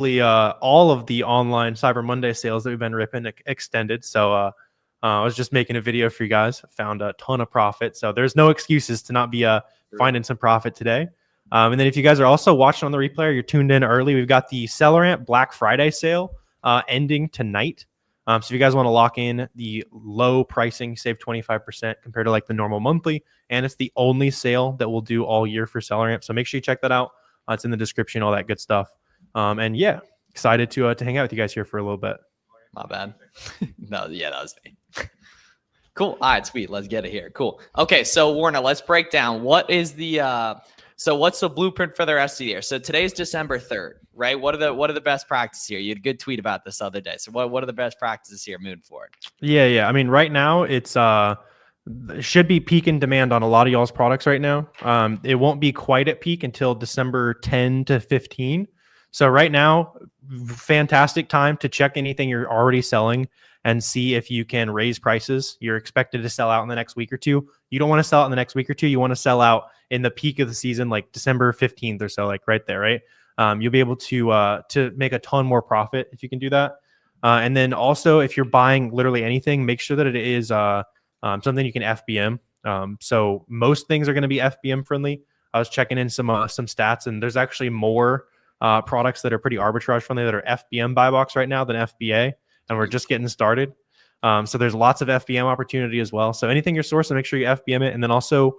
all of the online Cyber Monday sales that we've been ripping extended. So I was just making a video for you guys. Found a ton of profit. So there's no excuses to not be finding some profit today. And then if you guys are also watching on the replay, you're tuned in early, we've got the SellerAmp Black Friday sale ending tonight. So if you guys want to lock in the low pricing, save 25% compared to like the normal monthly, and it's the only sale that we'll do all year for SellerAmp. So make sure you check that out. It's in the description, all that good stuff. And yeah, excited to hang out with you guys here for a little bit. My bad. No, yeah, that was me. Cool. All right, sweet. Let's get it here. Cool. Okay, so Warner, let's break down what is the so what's the blueprint for the rest of the year? So today's December 3rd, right? What are the best practices here? You had a good tweet about this other day. So what are the best practices here moving forward? Yeah. I mean, right now it's should be peak in demand on a lot of y'all's products right now. It won't be quite at peak until December 10 to 15. So right now, fantastic time to check anything you're already selling and see if you can raise prices. You're expected to sell out in the next week or two. You don't want to sell out in the next week or two. You want to sell out in the peak of the season, like December 15th or so, like right there, right? You'll be able to make a ton more profit if you can do that. And then also, if you're buying literally anything, make sure that it is something you can FBM. So most things are going to be FBM friendly. I was checking in some stats, and there's actually more products that are pretty arbitrage friendly that are FBM buy box right now than FBA, and we're just getting started. So there's lots of FBM opportunity as well. So anything you're sourcing, make sure you FBM it, and then also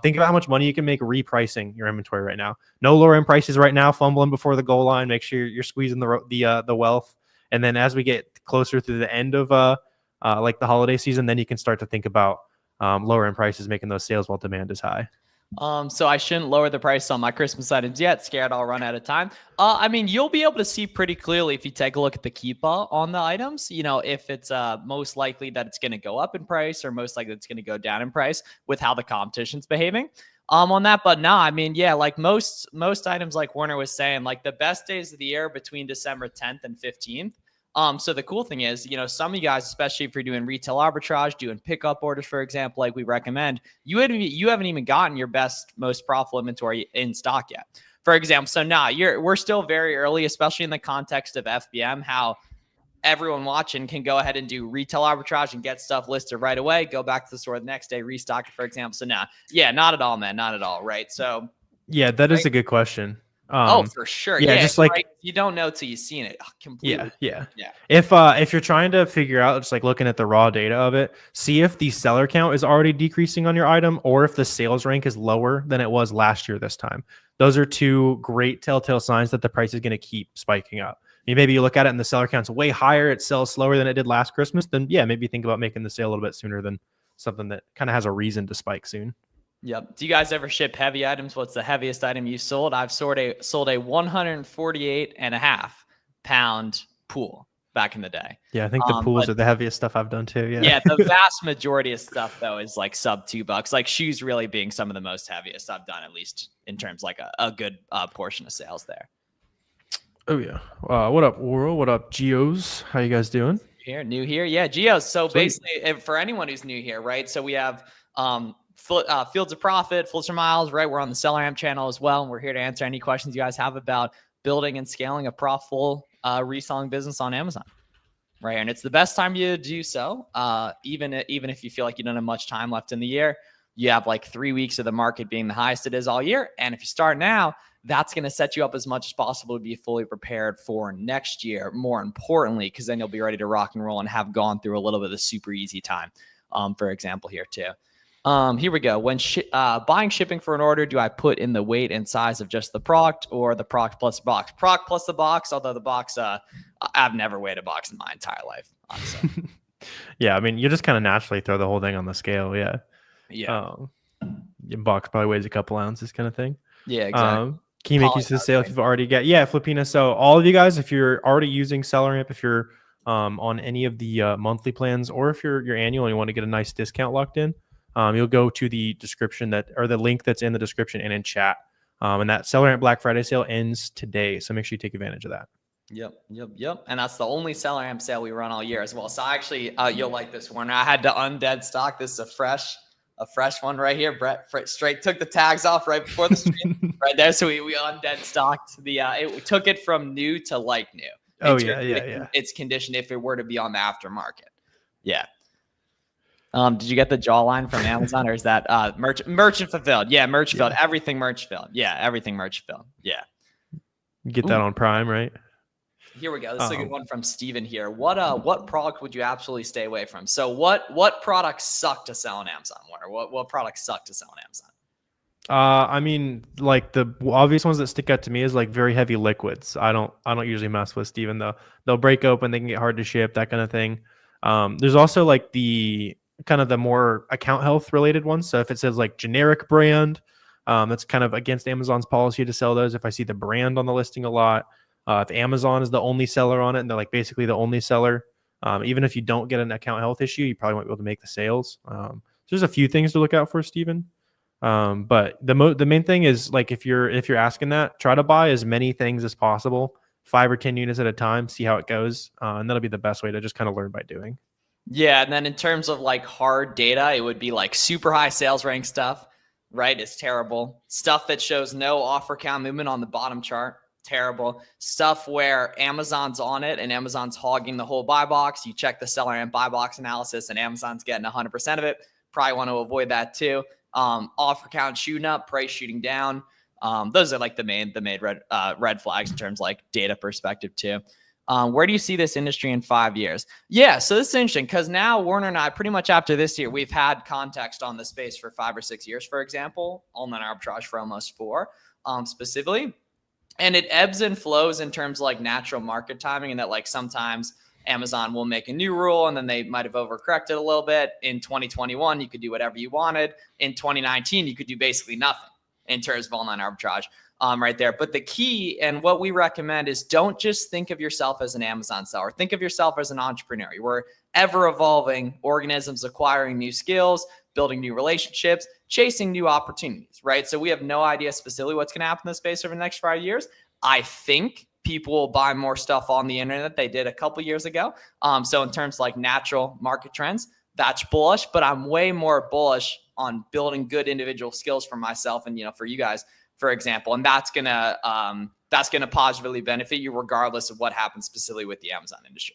think about how much money you can make repricing your inventory right now. No lower end prices right now, fumbling before the goal line. Make sure you're squeezing the wealth, and then as we get closer to the end of like the holiday season, then you can start to think about lower end prices, making those sales while demand is high. So I shouldn't lower the price on my Christmas items yet. Scared I'll run out of time. I mean, you'll be able to see pretty clearly if you take a look at the Keepa on the items, you know, if it's most likely that it's going to go up in price or most likely it's going to go down in price with how the competition's behaving on that. But no, I mean, yeah, like most items, like Warner was saying, like the best days of the year between December 10th and 15th. So the cool thing is, you know, some of you guys, especially if you're doing retail arbitrage, doing pickup orders, for example, like we recommend, you haven't even gotten your most profitable inventory in stock yet. For example, so now we're still very early, especially in the context of FBM, how everyone watching can go ahead and do retail arbitrage and get stuff listed right away, go back to the store the next day, restock it, for example. So now, yeah, not at all, man. Not at all. Right. So yeah, that is a good question. For sure. Yeah, just like right. You don't know till you've seen it completely. Yeah. If you're trying to figure out, just like looking at the raw data of it, see if the seller count is already decreasing on your item or if the sales rank is lower than it was last year this time. Those are two great telltale signs that the price is going to keep spiking up. I mean, maybe you look at it and the seller count's way higher, it sells slower than it did last Christmas, then yeah, maybe think about making the sale a little bit sooner than something that kind of has a reason to spike soon. Yep. Do you guys ever ship heavy items? What's the heaviest item you sold? I've sold a 148.5 pound pool back in the day. Yeah, I think the pools are the heaviest stuff I've done too. Yeah, the vast majority of stuff though is like sub $2. Like shoes really being some of the most heaviest I've done, at least in terms like a good portion of sales there. Oh yeah. What up, Oral? What up, Geos? How you guys doing? New here. Yeah, Geos. So basically, for anyone who's new here, right? So we have Fields of Profit, Flips for Miles, right? We're on the SellerAmp channel as well. And we're here to answer any questions you guys have about building and scaling a profitable reselling business on Amazon, right? And it's the best time to do so. Even if you feel like you don't have much time left in the year, you have like 3 weeks of the market being the highest it is all year. And if you start now, that's going to set you up as much as possible to be fully prepared for next year. More importantly, because then you'll be ready to rock and roll and have gone through a little bit of the super easy time, for example, here too. Here we go. When buying shipping for an order, do I put in the weight and size of just the product or the product plus the box? Product plus the box, although the box, I've never weighed a box in my entire life, honestly. Yeah, I mean, you just kind of naturally throw the whole thing on the scale, yeah. Yeah. Your box probably weighs a couple ounces kind of thing. Yeah, exactly. Can you make use of the sale if you've already got, Filipina. So all of you guys, if you're already using SellerAmp, if you're on any of the monthly plans, or if you're annual and you want to get a nice discount locked in, you'll go to the description or the link that's in the description and in chat. And that SellerAmp Black Friday sale ends today. So make sure you take advantage of that. Yep. And that's the only SellerAmp sale we run all year as well. So actually, you'll like this one. I had to undead stock. This is a a fresh one right here. Brett straight took the tags off right before the stream right there. So we undead stocked the, we took it from new to like new. Oh yeah. It's conditioned if it were to be on the aftermarket. Yeah. Did you get the jawline from Amazon, or is that merchant fulfilled? Yeah, merch filled. Everything merch filled. Yeah, everything merch filled. Yeah. You get that on Prime, right? Here we go. This is a good one from Steven here. What product would you absolutely stay away from? So what products suck to sell on Amazon? What products suck to sell on Amazon? I mean, like the obvious ones that stick out to me is like very heavy liquids. I don't usually mess with, Steven, though. They'll break open, they can get hard to ship, that kind of thing. There's also like the kind of the more account health related ones. So if it says like generic brand, that's kind of against Amazon's policy to sell those. If I see the brand on the listing a lot, if Amazon is the only seller on it and they're like basically the only seller, even if you don't get an account health issue, you probably won't be able to make the sales. So there's a few things to look out for, Steven. But the main thing is like if you're asking that, try to buy as many things as possible, 5 or 10 units at a time, see how it goes, and that'll be the best way to just kind of learn by doing. Yeah, and then in terms of like hard data, it would be like super high sales rank stuff, right? It's terrible. Stuff that shows no offer count movement on the bottom chart, terrible. Stuff where Amazon's on it and Amazon's hogging the whole buy box. You check the SellerAmp buy box analysis and Amazon's getting 100% of it. Probably want to avoid that too. Offer count shooting up, price shooting down. Those are like the main red flags in terms of like data perspective too. Where do you see this industry in 5 years? Yeah, so this is interesting because now Warner and I, pretty much after this year, we've had context on the space for 5 or 6 years, for example, online arbitrage for almost 4 specifically. And it ebbs and flows in terms of like natural market timing, and that like sometimes Amazon will make a new rule and then they might have overcorrected a little bit. In 2021, you could do whatever you wanted. In 2019, you could do basically nothing in terms of online arbitrage. Right there. But the key and what we recommend is don't just think of yourself as an Amazon seller. Think of yourself as an entrepreneur. We're ever evolving organisms, acquiring new skills, building new relationships, chasing new opportunities, right? So we have no idea specifically what's going to happen in this space over the next 5 years. I think people will buy more stuff on the internet they did a couple years ago. So in terms of like natural market trends, that's bullish, but I'm way more bullish on building good individual skills for myself and, for you guys, for example, and that's gonna positively benefit you regardless of what happens specifically with the Amazon industry.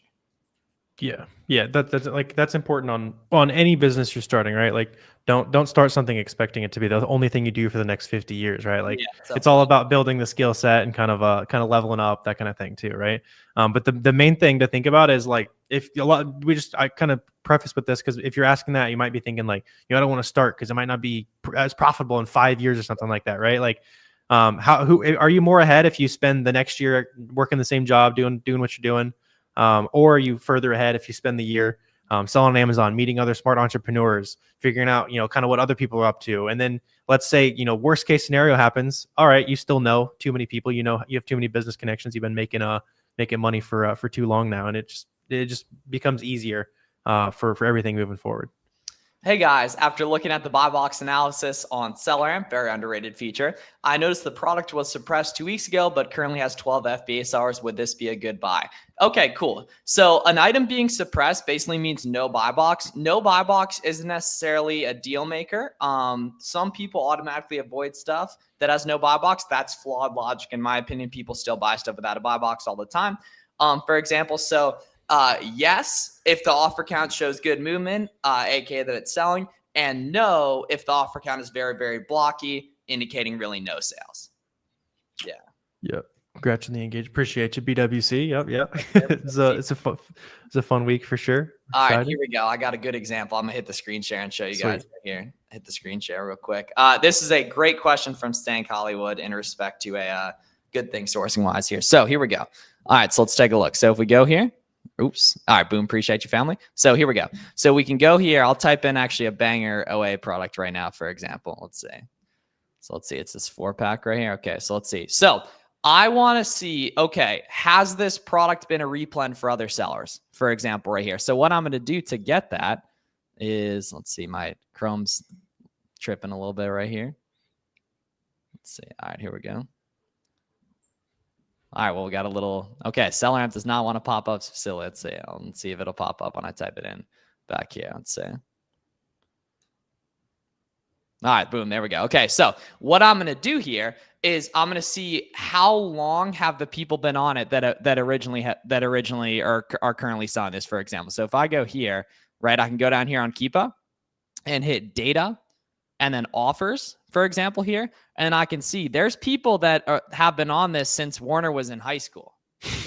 Yeah, that's important on any business you're starting, right? Like don't start something expecting it to be the only thing you do for the next 50 years, right? Like it's all about building the skill set and kind of leveling up, that kind of thing too, right? But the main thing to think about is like I kind of preface with this because if you're asking that, you might be thinking like, I don't want to start because it might not be as profitable in 5 years or something like that, right? Like who are you more ahead if you spend the next year working the same job doing what you're doing? Or are you further ahead if you spend the year selling on Amazon, meeting other smart entrepreneurs, figuring out, kind of what other people are up to. And then let's say, worst case scenario happens. All right. You still know too many people, you have too many business connections. You've been making money for too long now. And it just becomes easier for everything moving forward. Hey guys, after looking at the buy box analysis on SellerAmp, very underrated feature, I noticed the product was suppressed 2 weeks ago, but currently has 12 FBA sellers. Would this be a good buy? Okay, cool. So an item being suppressed basically means no buy box. No buy box isn't necessarily a deal maker. Some people automatically avoid stuff that has no buy box. That's flawed logic. In my opinion, people still buy stuff without a buy box all the time. For example, yes, if the offer count shows good movement, aka that it's selling, and no, if the offer count is very, very blocky, indicating really no sales. Yeah. Yep. Congrats on the engagement. Appreciate you, BWC. Yep. It's a fun week for sure. All right, here we go. I got a good example. I'm gonna hit the screen share and show you guys right here. Hit the screen share real quick. This is a great question from Stank Hollywood in respect to a good thing sourcing wise here. So here we go. All right, so let's take a look. So if we go here. Oops. All right. Boom. Appreciate you, family. So here we go. So we can go here. I'll type in actually a banger OA product right now, for example. Let's see. So let's see. It's this 4-pack right here. Okay. So let's see. So I want to see, okay, has this product been a replen for other sellers, for example, right here? So what I'm going to do to get that is, let's see, my Chrome's tripping a little bit right here. Let's see. All right. Here we go. All right, well, we got a little, okay, SellerAmp does not want to pop up facility. Let's see if it'll pop up when I type it in back here. Let's see. All right, boom, there we go. Okay, so what I'm going to do here is I'm going to see how long have the people been on it that originally are currently selling this, for example. So if I go here, right, I can go down here on Keepa and hit data and then offers, for example, here, and I can see there's people that have been on this since Warner was in high school.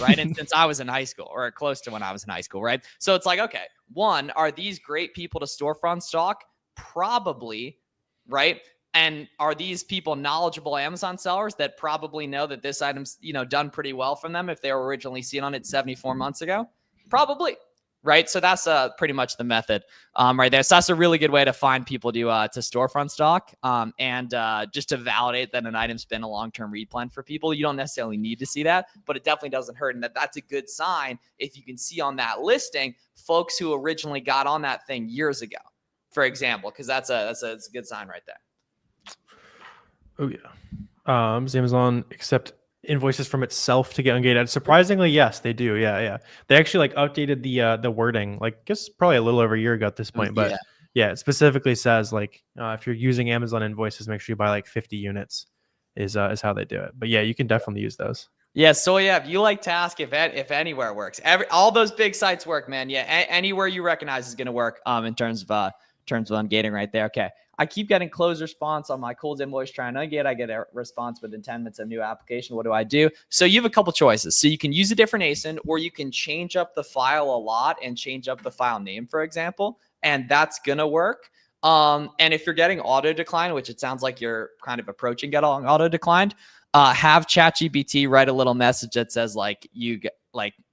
Right. And since I was in high school, or close to when I was in high school. Right. So it's like, okay, one, are these great people to storefront stock? Probably. Right. And are these people knowledgeable Amazon sellers that probably know that this item's, done pretty well from them if they were originally seen on it 74 months ago? Probably. Right. So that's pretty much the method right there. So that's a really good way to find people to storefront stock and just to validate that an item's been a long-term read plan for people. You don't necessarily need to see that, but it definitely doesn't hurt. And that's a good sign if you can see on that listing folks who originally got on that thing years ago, for example, because that's a good sign right there. Oh, yeah. Does Amazon accept invoices from itself to get Ungated? Surprisingly, yes, they do. Yeah. They actually updated the wording, I guess probably a little over a year ago at this point. But yeah, it specifically says if you're using Amazon invoices, make sure you buy 50 units is how they do it. But yeah, you can definitely use those. Yeah, so if you like to ask if anywhere works, all those big sites work, man. Yeah, anywhere you recognize is going to work in terms of ungating right there. Okay. I keep getting closed response on my Coles invoice trying to ungate. I get a response within 10 minutes of new application. What do I do? So you have a couple choices. So you can use a different ASIN, or you can change up the file a lot and change up the file name, for example, and that's going to work. And if you're getting auto decline, which it sounds like you're kind of approaching getting auto declined, have ChatGPT write a little message that says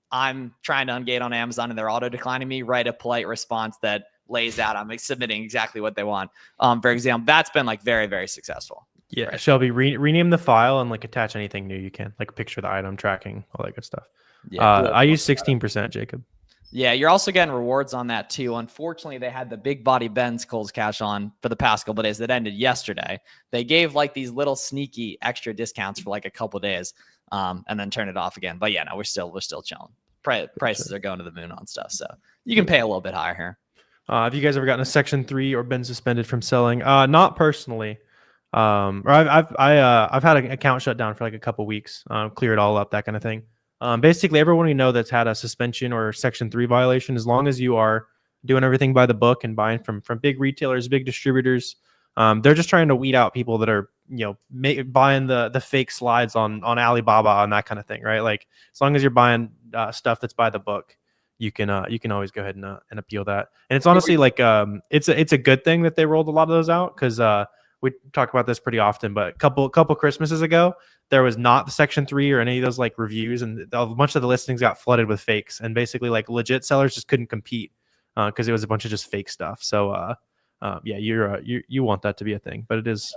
I'm trying to ungate on Amazon and they're auto declining me. Write a polite response that lays out I'm submitting exactly what they want. For example, that's been very, very successful. Yeah, right. Shelby, rename the file and attach anything new you can, picture the item, tracking, all that good stuff. Yeah, I use 16%, Jacob. Yeah, you're also getting rewards on that too. Unfortunately, they had the big body Ben's Kohl's Cash on for the past couple of days that ended yesterday. They gave these little sneaky extra discounts for a couple of days, and then turn it off again. But yeah, no, we're still chilling. Prices are going to the moon on stuff, so you can pay a little bit higher here. Have you guys ever gotten a Section 3 or been suspended from selling? Not personally. Or I've had an account shut down for a couple weeks, clear it all up, that kind of thing. Basically, everyone we know that's had a suspension or Section 3 violation, as long as you are doing everything by the book and buying from big retailers, big distributors, they're just trying to weed out people that are buying the fake slides on Alibaba and that kind of thing, right? As long as you're buying stuff that's by the book, you can always go ahead and appeal that. And it's honestly it's a good thing that they rolled a lot of those out, because we talk about this pretty often. But a couple Christmases ago, there was not the Section 3 or any of those reviews, and a bunch of the listings got flooded with fakes, and basically legit sellers just couldn't compete because it was a bunch of just fake stuff. So yeah, you want that to be a thing, but it is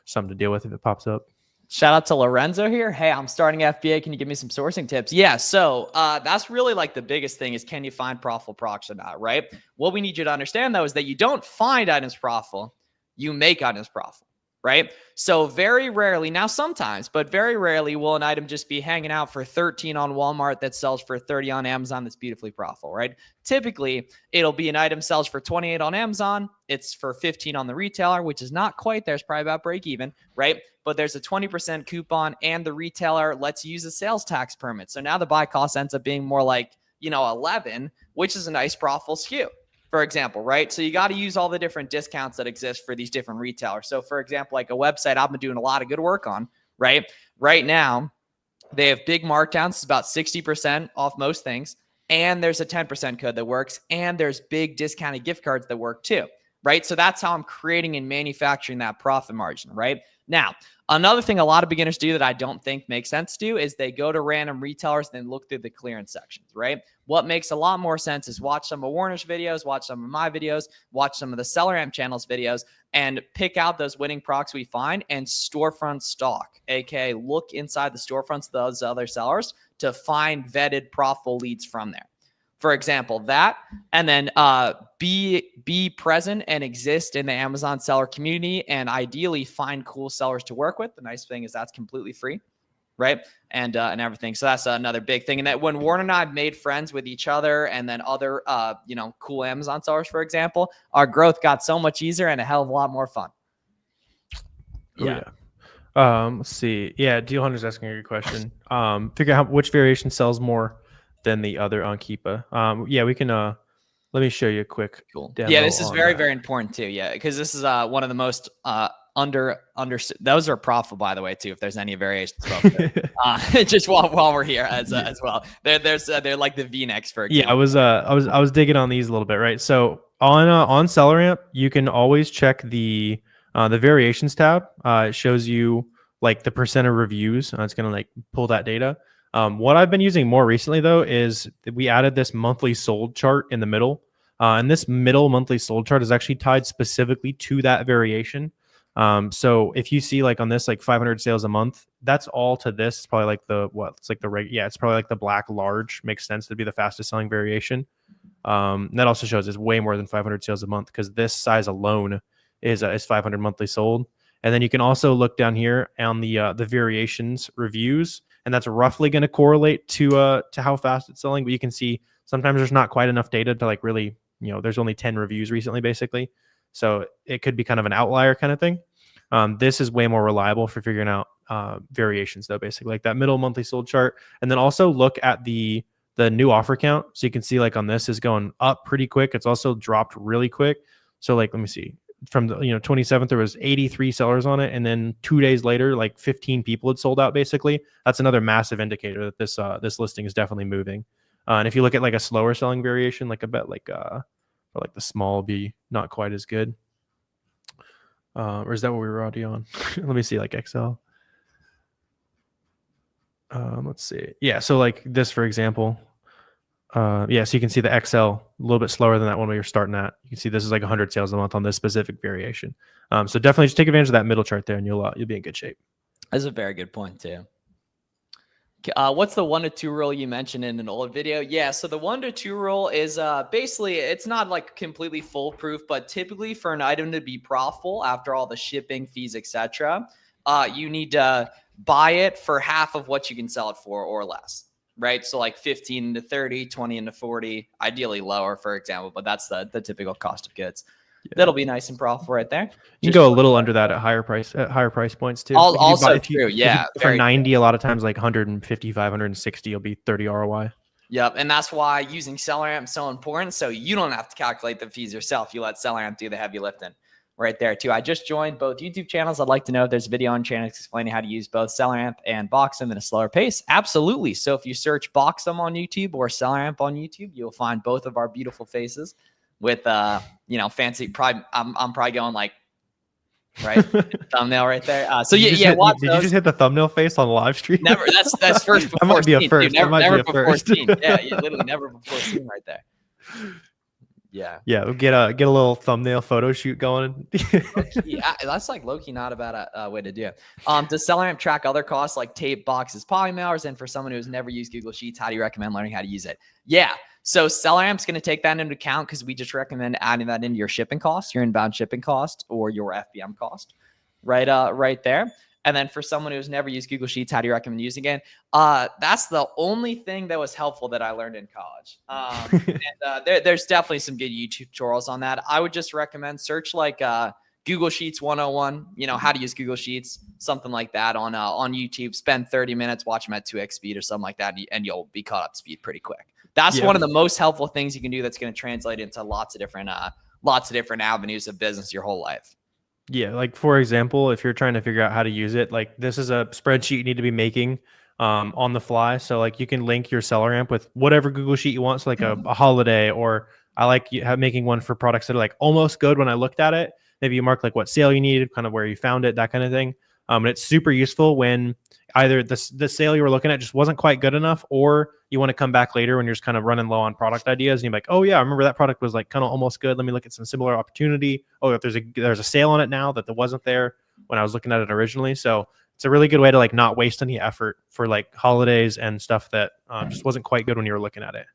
something to deal with if it pops up. Shout out to Lorenzo here. Hey, I'm starting FBA. Can you give me some sourcing tips? Yeah. So that's really the biggest thing is, can you find profitable products or not, right? What we need you to understand though is that you don't find items profitable, you make items profitable, right? So very rarely, now sometimes, but very rarely will an item just be hanging out for 13 on Walmart that sells for 30 on Amazon that's beautifully profitable, right? Typically, it'll be an item sells for 28 on Amazon, it's for 15 on the retailer, which is not quite there. It's probably about break even, right? But there's a 20% coupon and the retailer lets you use a sales tax permit. So now the buy cost ends up being more 11, which is a nice profitable SKU, for example, right? So you got to use all the different discounts that exist for these different retailers. So for example, a website I've been doing a lot of good work on, right? Right now, they have big markdowns. It's about 60% off most things. And there's a 10% code that works. And there's big discounted gift cards that work too, right? So that's how I'm creating and manufacturing that profit margin, right? Now, another thing a lot of beginners do that I don't think makes sense to do is they go to random retailers and then look through the clearance sections, right? What makes a lot more sense is watch some of Warner's videos, watch some of my videos, watch some of the SellerAmp channel's videos, and pick out those winning products we find and storefront stock, aka look inside the storefronts of those other sellers to find vetted profitable leads from there. For example, that, and then be present and exist in the Amazon seller community, and ideally find cool sellers to work with. The nice thing is that's completely free, right? And everything. So that's another big thing. And that when Warren and I made friends with each other, and then other cool Amazon sellers, for example, our growth got so much easier and a hell of a lot more fun. Yeah. Let's see. Yeah, Deal Hunter's asking a good question. Figure out which variation sells more than the other on Keepa. Yeah, we can. Let me show you a quick Cool. demo. Yeah, this is on very, that. very important too. Yeah, because this is one of the most under. Those are profitable, by the way, too. If there's any variations, just while we're here as well. They're like the V-necks, for example. Yeah, I was digging on these a little bit, right? So on SellerAmp, you can always check the variations tab. It shows you like the percent of reviews. It's gonna like pull that data. What I've been using more recently though is that we added this monthly sold chart in the middle, and this middle monthly sold chart is actually tied specifically to that variation. So if you see like on this like 500 sales a month, that's all to this. It's probably like it's probably like the black large makes sense to be the fastest selling variation. That also shows it's way more than 500 sales a month because this size alone is 500 monthly sold. And then you can also look down here on the variations reviews, and that's roughly going to correlate to how fast it's selling. But you can see sometimes there's not quite enough data to like really, there's only 10 reviews recently, basically. So it could be kind of an outlier kind of thing. This is way more reliable for figuring out variations, though, basically like that middle monthly sold chart. And then also look at the new offer count. So you can see like on this is going up pretty quick. It's also dropped really quick. So like, let me see. From the 27th, there was 83 sellers on it, and then 2 days later, like 15 people had sold out. Basically, that's another massive indicator that this listing is definitely moving. And if you look at like a slower selling variation, like a bet like or like the small B, not quite as good. Or is that what we were already on? Let me see, like Excel. Let's see. Yeah, so like this, for example. So you can see the XL a little bit slower than that one we were starting at. You can see this is like 100 sales a month on this specific variation. So definitely just take advantage of that middle chart there, and you'll be in good shape. That's a very good point too. What's the 1 to 2 rule you mentioned in an old video? Yeah, so the 1 to 2 rule is basically, it's not like completely foolproof, but typically for an item to be profitable after all the shipping fees, etc., you need to buy it for half of what you can sell it for or less. Right. So like 15 to 30, 20 into 40, ideally lower, for example, but that's the typical cost of goods. Yeah. That'll be nice and profitable right there. You can go a little under that at higher price points too. Also true. Yeah. For 90, a lot of times like 155, 160, you'll be 30 ROI. Yep. And that's why using SellerAmp is so important. So you don't have to calculate the fees yourself. You let SellerAmp do the heavy lifting. Right there too. I just joined both YouTube channels. I'd like to know if there's a video on channels explaining how to use both SellerAmp and Boxem at a slower pace. Absolutely. So if you search Boxem on YouTube or SellerAmp on YouTube, you'll find both of our beautiful faces with fancy. I'm probably going like thumbnail right there. So did you just hit the thumbnail face on the live stream? Never. That's first before that might be a first. Dude, never before seen. Yeah, literally never before seen right there. Yeah, we'll get a little thumbnail photo shoot going. Yeah, that's like low-key not a bad way to do it. Does SellerAmp track other costs like tape, boxes, polymailers? And for someone who's never used Google Sheets, how do you recommend learning how to use it? Yeah, so SellerAmp's going to take that into account because we just recommend adding that into your shipping cost, your inbound shipping cost, or your FBM cost, right there. And then for someone who's never used Google Sheets, how do you recommend using it? That's the only thing that was helpful that I learned in college. There's definitely some good YouTube tutorials on that. I would just recommend search like Google Sheets 101, how to use Google Sheets, something like that on YouTube. Spend 30 minutes, watch them at 2x speed or something like that, and you'll be caught up to speed pretty quick. That's one of the most helpful things you can do that's going to translate into lots of different avenues of business your whole life. Yeah, like for example, if you're trying to figure out how to use it, like this is a spreadsheet you need to be making on the fly. So like you can link your SellerAmp with whatever Google Sheet you want. So like a holiday, or I like making one for products that are like almost good when I looked at it. Maybe you mark like what sale you needed, kind of where you found it, that kind of thing. And it's super useful when either the sale you were looking at just wasn't quite good enough, or you want to come back later when you're just kind of running low on product ideas and you're like, oh yeah, I remember that product was like kind of almost good. Let me look at some similar opportunity. Oh, if there's a sale on it now that wasn't there when I was looking at it originally. So it's a really good way to like not waste any effort for like holidays and stuff that just wasn't quite good when you were looking at it.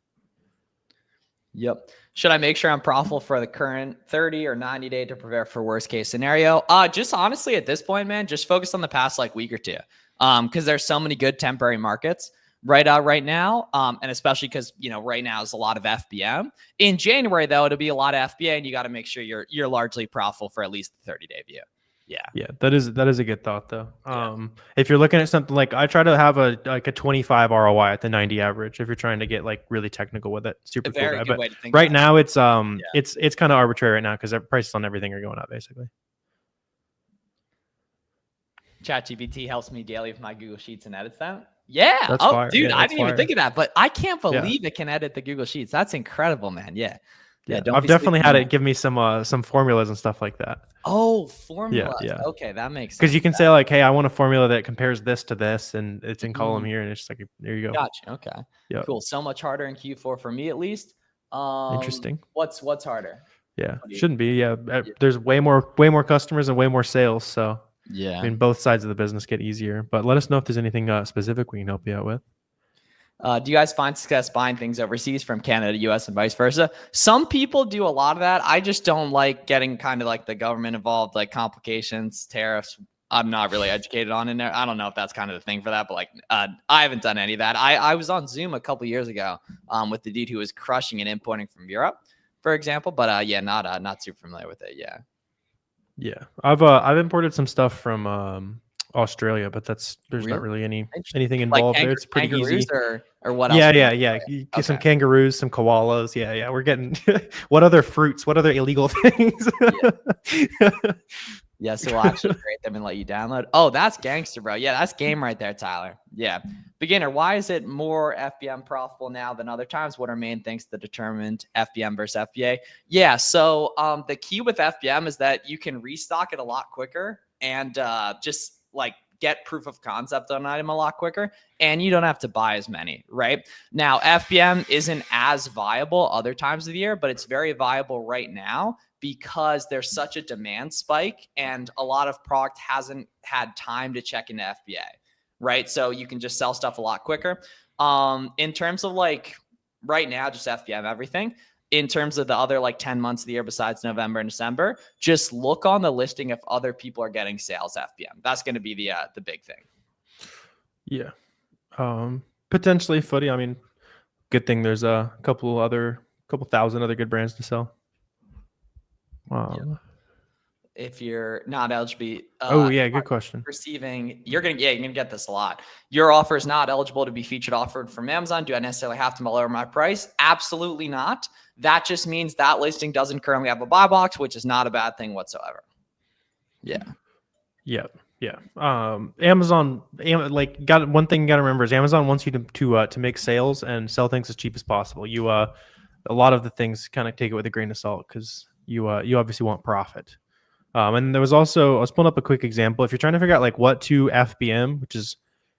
Yep. Should I make sure I'm profitable for the current 30 or 90 day to prepare for worst case scenario? Just honestly at this point, man, just focus on the past like week or two. Because there's so many good temporary markets right now. And especially because, right now is a lot of FBM. In January, though, it'll be a lot of FBA, and you got to make sure you're largely profitable for at least the 30-day view. Yeah, that is a good thought though. If you're looking at something like, I try to have a 25 ROI at the 90 average if you're trying to get like really technical with it. Super A cool very guy. good But way to think right about now it's kind of arbitrary right now because prices on everything are going up basically. ChatGPT helps me daily with my Google Sheets and edits them. Yeah. That's Oh, fire. dude, Yeah, I that's didn't even fire. think of that, but I can't believe it can edit the Google Sheets. That's incredible, man. Yeah. Yeah, Don't I've be definitely sleeping had on it give me some formulas and stuff like that. Oh, Yeah, formulas. yeah. Okay, that makes sense. Because you can say like, hey, I want a formula that compares this to this, and it's in column Mhm. here, and it's just like, there you go. Gotcha. Okay. Yeah. Cool. So much harder in Q4 for me, at least. Interesting. What's harder? Yeah, What do you- shouldn't be. Yeah, Yeah. there's way more customers and way more sales. So Yeah. I mean, both sides of the business get easier. But let us know if there's anything specific we can help you out with. Do you guys find success buying things overseas from Canada to US and vice versa? Some people do a lot of that. I just don't like getting kind of like the government involved, like complications, tariffs. I'm not really educated on in there. I don't know if that's kind of the thing for that, but like I haven't done any of that. I was on Zoom a couple years ago with the dude who was crushing and importing from Europe, for example. But yeah, not super familiar with it. Yeah. Yeah, I've imported some stuff from Australia, but there's not really anything Like involved there. It's pretty kangaroos easy. or what else? Yeah. You get some kangaroos, some koalas. Yeah. We're getting what other fruits? What other illegal things? Yeah, so we'll actually create them and let you download. Oh, that's gangster, bro. Yeah, that's game right there, Tyler. Yeah. Beginner, why is it more FBM profitable now than other times? What are main things that determined FBM versus FBA? Yeah, so the key with FBM is that you can restock it a lot quicker and just like get proof of concept on an item a lot quicker, and you don't have to buy as many, right? Now, FBM isn't as viable other times of the year, but it's very viable right now because there's such a demand spike and a lot of product hasn't had time to check into FBA, right? So you can just sell stuff a lot quicker. In terms of like right now, just FBM everything. In terms of the other like 10 months of the year besides November and December, just look on the listing if other people are getting sales FBM. That's going to be the big thing. Yeah. Potentially footy. I mean, good thing there's a couple thousand other good brands to sell. If you're not eligible, good question. Receiving, you're gonna get this a lot. Your offer is not eligible to be featured offered from Amazon. Do I necessarily have to lower my price? Absolutely not. That just means that listing doesn't currently have a buy box, which is not a bad thing whatsoever. Yeah. Amazon, one thing you got to remember is Amazon wants you to make sales and sell things as cheap as possible. A lot of the things kind of take it with a grain of salt because you obviously want profit. And there was also, I was pulling up a quick example. If you're trying to figure out like what to FBM, which is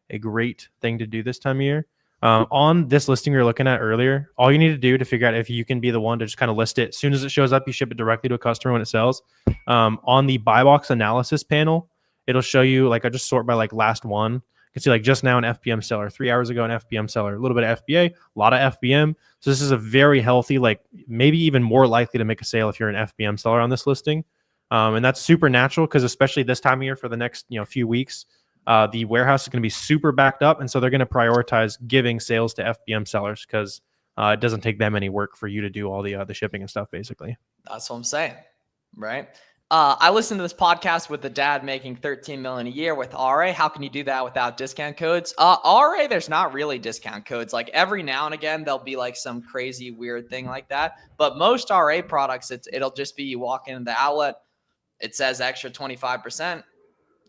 a great thing to do this time of year, on this listing we were looking at earlier, all you need to do to figure out if you can be the one to just kind of list it, as soon as it shows up, you ship it directly to a customer when it sells. On the buy box analysis panel, it'll show you, like I just sort by like last one. You can see like just now an FBM seller, 3 hours ago an FBM seller, a little bit of FBA, a lot of FBM. So this is a very healthy, like maybe even more likely to make a sale if you're an FBM seller on this listing. And that's super natural because especially this time of year for the next few weeks, the warehouse is going to be super backed up. And so they're going to prioritize giving sales to FBM sellers because it doesn't take them any work for you to do all the shipping and stuff, basically. That's what I'm saying, right? I listened to this podcast with the dad making $13 million a year with RA. How can you do that without discount codes? RA, there's not really discount codes. Like every now and again, there'll be like some crazy weird thing like that. But most RA products, it'll just be you walk into the outlet, it says extra 25%.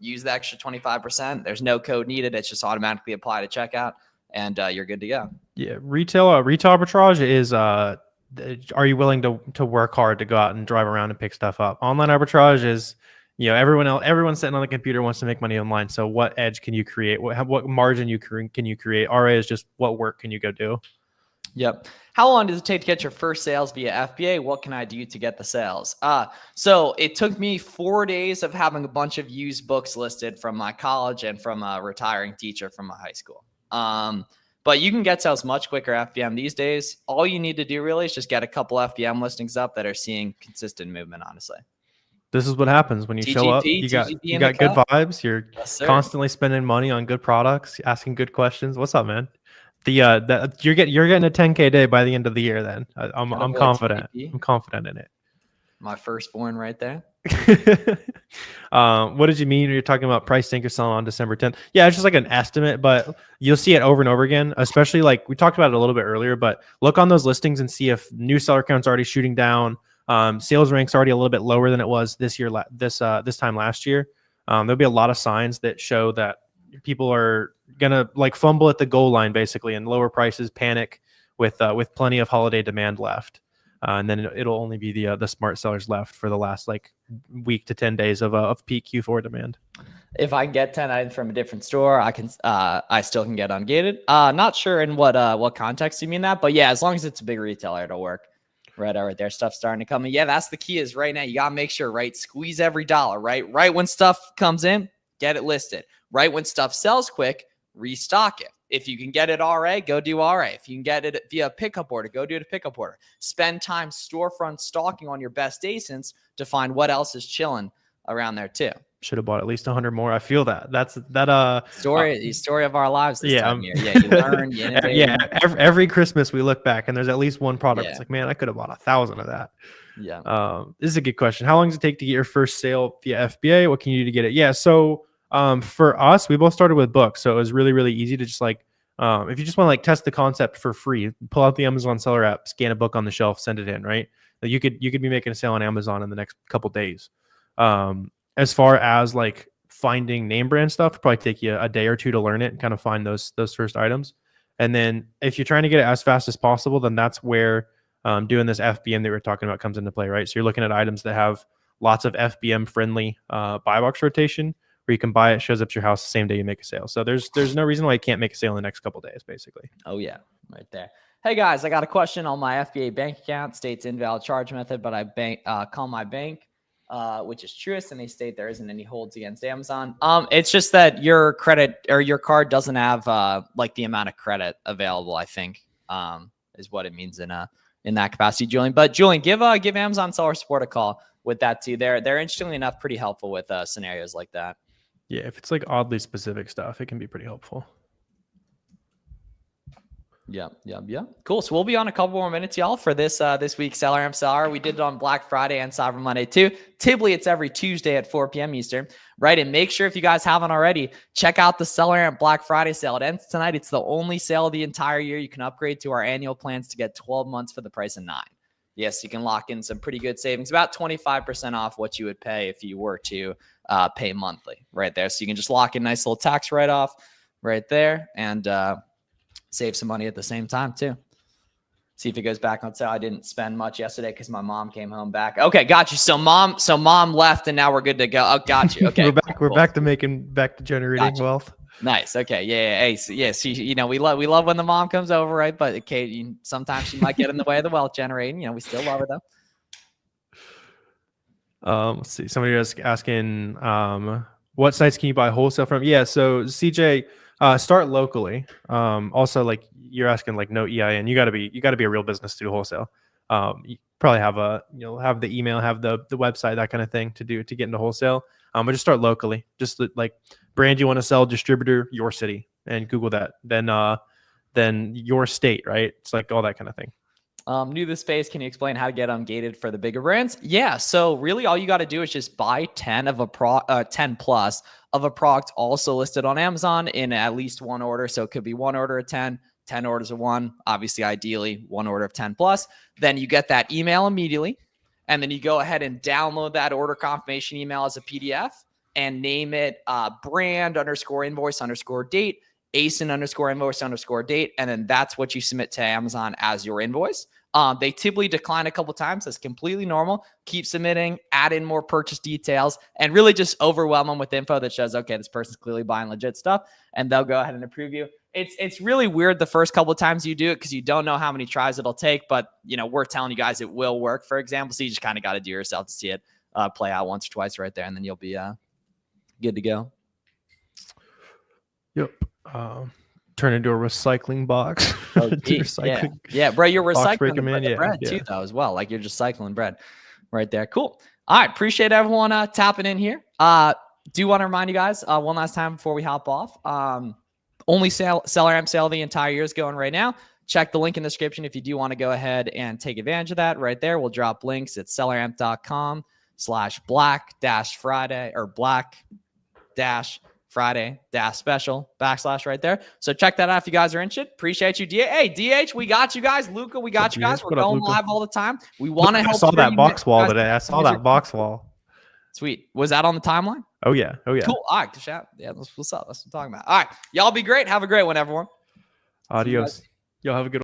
Use the extra 25%. There's no code needed. It's just automatically applied at checkout, and you're good to go. Yeah, retail arbitrage is are you willing to work hard to go out and drive around and pick stuff up? Online arbitrage is, everyone's sitting on the computer wants to make money online. So what edge can you create? What margin can you create? RA is just what work can you go do? Yep. How long does it take to get your first sales via FBA? What can I do to get the sales? So it took me 4 days of having a bunch of used books listed from my college and from a retiring teacher from my high school. But you can get sales much quicker FBM these days. All you need to do really is just get a couple FBM listings up that are seeing consistent movement, honestly. This is what happens when you show up. You got good vibes. You're constantly spending money on good products, asking good questions. What's up, man? You're getting a 10K day by the end of the year. Then I'm confident. I'm confident in it. My firstborn right there. What did you mean when you're talking about price tanker selling on December 10th? Yeah, it's just like an estimate, but you'll see it over and over again, especially like we talked about it a little bit earlier, but look on those listings and see if new seller count's already shooting down. Sales rank's already a little bit lower than it was this year, this time last year. There'll be a lot of signs that show that people are gonna like fumble at the goal line basically and lower prices, panic with plenty of holiday demand left. And then it'll only be the smart sellers left for the last like week to 10 days of peak Q4 demand. If I can get 10 items from a different store, I still can get ungated. Not sure in what context you mean that, but yeah, as long as it's a big retailer, it'll work. Right there, stuff's starting to come in. Yeah, that's the key is right now. You gotta make sure, right? Squeeze every dollar, right? Right when stuff comes in, get it listed. Right when stuff sells quick, restock it. If you can get it RA, go do RA. If you can get it via pickup order, go do it a pickup order. Spend time storefront stalking on your best ASINs to find what else is chilling around there too. Should have bought at least 100 more. I feel that. That's story of our lives this time here. Yeah, you learn, you innovate. Yeah, every Christmas we look back and there's at least one product. It's like, man, I could have bought 1,000 of that. Yeah. This is a good question. How long does it take to get your first sale via FBA? What can you do to get it? Yeah, so for us, we both started with books, so it was really, really easy to just like, if you just want to like test the concept for free, pull out the Amazon Seller app, scan a book on the shelf, send it in, right? Like you could be making a sale on Amazon in the next couple days. As far as like finding name brand stuff, it'll probably take you a day or two to learn it and kind of find those first items. And then if you're trying to get it as fast as possible, then that's where doing this FBM that we're talking about comes into play, right? So you're looking at items that have lots of FBM friendly buy box rotation, where you can buy it, shows up to your house the same day you make a sale. So there's no reason why you can't make a sale in the next couple of days, basically. Oh yeah, right there. Hey guys, I got a question on my FBA bank account. States invalid charge method, but I call my bank, which is Truist, and they state there isn't any holds against Amazon. It's just that your credit or your card doesn't have like the amount of credit available, I think, is what it means in that capacity, Julian. But Julian, give Amazon seller support a call with that too. They're interestingly enough pretty helpful with scenarios like that. Yeah, if it's like oddly specific stuff, it can be pretty helpful. Yeah. Cool. So we'll be on a couple more minutes, y'all, for this week's SellerAmp Seller. We did it on Black Friday and Cyber Monday too. Typically, it's every Tuesday at 4 p.m. Eastern, right? And make sure if you guys haven't already, check out the SellerAmp Black Friday sale. It ends tonight. It's the only sale of the entire year. You can upgrade to our annual plans to get 12 months for the price of 9. Yes, you can lock in some pretty good savings, about 25% off what you would pay if you were to pay monthly right there. So you can just lock in nice little tax write-off right there and save some money at the same time too. See if it goes back on sale. I didn't spend much yesterday because my mom came home back. Okay, got you. So mom left and now we're good to go. Oh, got you. Okay. We're back to generating wealth. Nice. Okay. Yeah. Hey, so, yes. We love when the mom comes over, right? But okay, sometimes she might get in the way of the wealth generating. We still love her though. Let's see. Somebody was asking, what sites can you buy wholesale from? Yeah. So CJ, start locally. Also, like you're asking, like no EIN. You gotta be a real business to do wholesale. You probably have have the email, have the website, that kind of thing to get into wholesale. But just start locally. Just like brand you want to sell, distributor, your city, and Google that. Then your state, right? It's like all that kind of thing. New to the space. Can you explain how to get ungated for the bigger brands? Yeah. So really all you got to do is just buy 10 plus of a product also listed on Amazon in at least one order. So it could be one order of 10 orders of one, obviously, ideally one order of 10 plus. Then you get that email immediately. And then you go ahead and download that order confirmation email as a PDF and name it brand _ invoice _ date, ASIN _ invoice _ date. And then that's what you submit to Amazon as your invoice. They typically decline a couple times. That's completely normal. Keep submitting, add in more purchase details, and really just overwhelm them with info that shows, okay, this person's clearly buying legit stuff, and they'll go ahead and approve you. It's really weird the first couple of times you do it because you don't know how many tries it'll take, but we're telling you guys it will work, for example. So you just kind of got to do yourself to see it play out once or twice right there, and then you'll be good to go. Yep. Turn into a recycling box. Oh, yeah, bro, you're recycling the bread too, though, as well. Like you're just cycling bread right there. Cool. All right, appreciate everyone tapping in here. Do want to remind you guys one last time before we hop off. Only SellerAmp sale the entire year is going right now. check the link in the description if you do want to go ahead and take advantage of that right there. We'll drop links at selleramp.com/black-friday or black-friday-special / right there. So check that out if you guys are interested. Appreciate you. Hey, DH, we got you guys. Luca, we got you guys. We're going live all the time. We want to help. I saw that box wall today. I saw that box wall. Sweet. Was that on the timeline? Oh, yeah. Oh, yeah. Cool. All right. Yeah, that's what's up. That's what I'm talking about. All right. Y'all be great. Have a great one, everyone. Adios. Y'all have a good one.